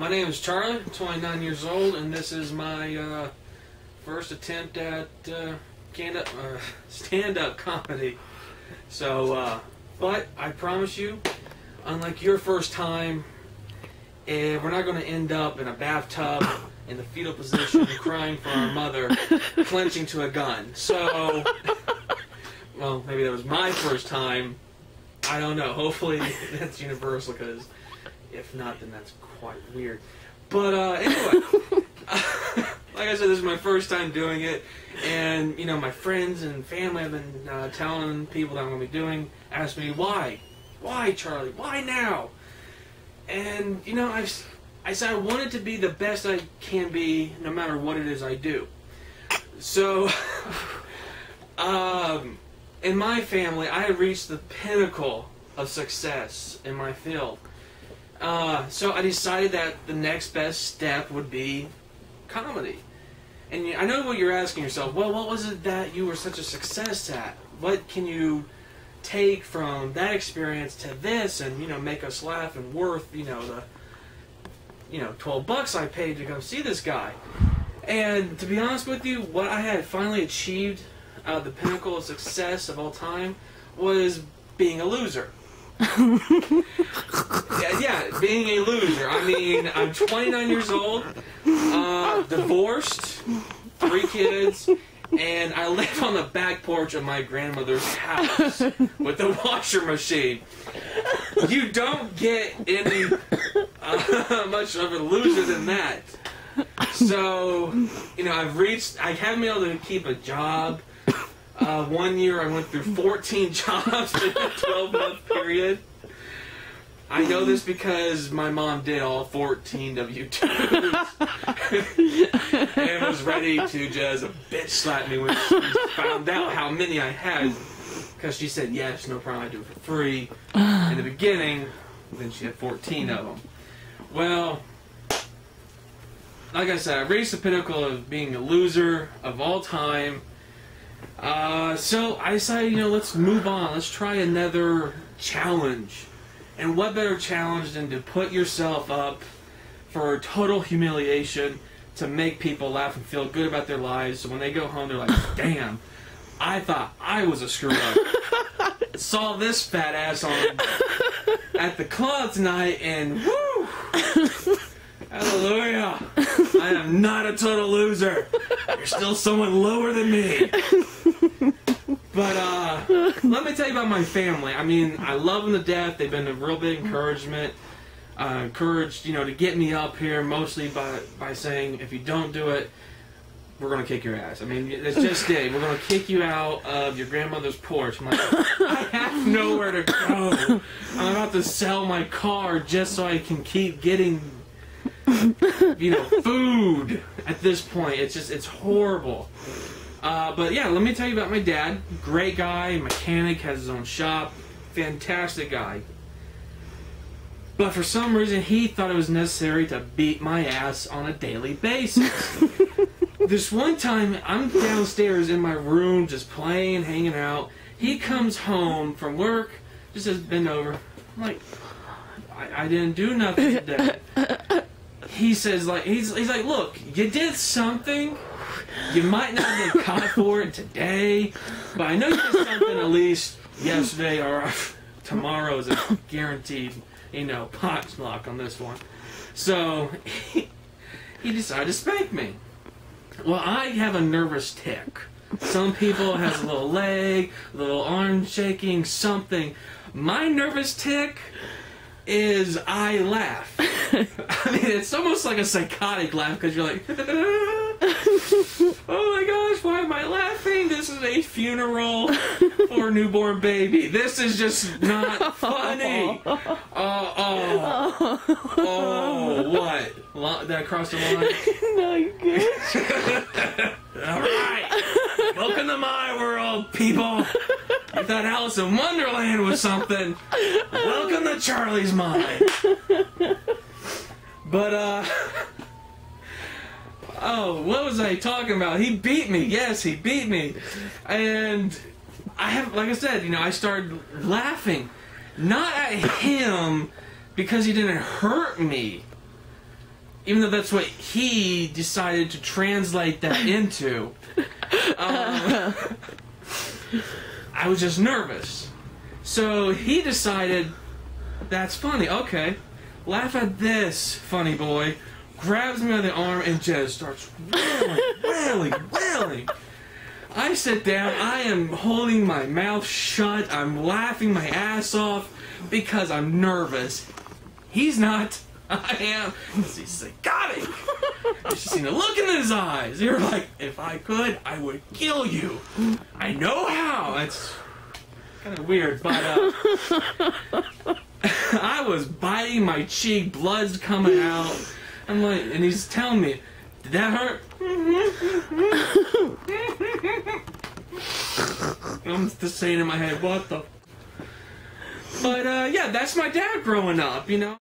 My name is Charlie, I'm 29 years old, and this is my first attempt at stand-up comedy. So, but I promise you, unlike your first time, we're not going to end up in a bathtub in the fetal position crying for our mother, clenching to a gun. So, well, maybe that was my first time. I don't know. Hopefully that's universal, because if not, then that's quite weird. But anyway, like I said, this is my first time doing it, and you know, my friends and family have been telling people that I'm going to be doing, ask me why, Charlie, why now? And you know, I said I want it to be the best I can be, no matter what it is I do. So, in my family, I had reached the pinnacle of success in my field. So I decided that the next best step would be comedy. And I know what you're asking yourself, well, what was it that you were such a success at? What can you take from that experience to this and, you know, make us laugh and worth, you know, the, you know, $12 I paid to go see this guy? And to be honest with you, what I had finally achieved the pinnacle of success of all time was being a loser. yeah, being a loser. I mean, I'm 29 years old, divorced, 3 kids, and I live on the back porch of my grandmother's house with a washer machine. You don't get any much of a loser than that. So, you know, I haven't been able to keep a job. 1 year I went through 14 jobs in a 12-month period. I know this because my mom did all 14 W-2s and was ready to just bitch slap me when she found out how many I had, because she said, yes, no problem, I do it for free in the beginning. Then she had 14 of them. Well, like I said, I reached the pinnacle of being a loser of all time. So I decided, you know, let's move on. Let's try another challenge. And what better challenge than to put yourself up for total humiliation to make people laugh and feel good about their lives. So when they go home, they're like, damn, I thought I was a screw-up. Saw this fat ass on at the club tonight, and woo! Hallelujah! I am not a total loser. You're still someone lower than me. But let me tell you about my family. I mean, I love them to death. They've been a real big encouragement. Encouraged, you know, to get me up here, mostly by saying, if you don't do it, we're gonna kick your ass. I mean, it's just it. We're gonna kick you out of your grandmother's porch. I'm like, I have nowhere to go. I'm about to sell my car just so I can keep getting, you know, food. At this point, it's horrible. But yeah, let me tell you about my dad. Great guy, mechanic, has his own shop, fantastic guy. But for some reason, he thought it was necessary to beat my ass on a daily basis. This one time, I'm downstairs in my room, just playing, hanging out. He comes home from work, just says, bend over. I'm like, I didn't do nothing today. He says, like, he's like, look, you did something. You might not have been caught for it today, but I know you did something at least yesterday, or tomorrow is a guaranteed, you know, pot lock on this one. So he decided to spank me. Well, I have a nervous tick. Some people has a little leg, a little arm shaking, something. My nervous tick is I laugh. I mean, it's almost like a psychotic laugh, because you're like, oh my gosh, why am I laughing? This is a funeral for a newborn baby. This is just not funny. What? Did I cross the line? No, you're good. Alright. Welcome to my world, people. You thought Alice in Wonderland was something. Welcome to Charlie's mind. But, oh, what was I talking about? He beat me. Yes, he beat me. And like I said, you know, I started laughing. Not at him because he didn't hurt me. even though that's what he decided to translate that into, I was just nervous. So he decided, that's funny, okay, laugh at this, funny boy, grabs me by the arm and just starts wailing. I sit down, I am holding my mouth shut, I'm laughing my ass off because I'm nervous. He's not. I am. He's psychotic. You should see the look in his eyes. You're like, if I could, I would kill you. I know how. That's kind of weird, but I was biting my cheek, blood's coming out. I'm like, and he's telling me, did that hurt? I'm just saying in my head, what the? But yeah, that's my dad growing up, you know.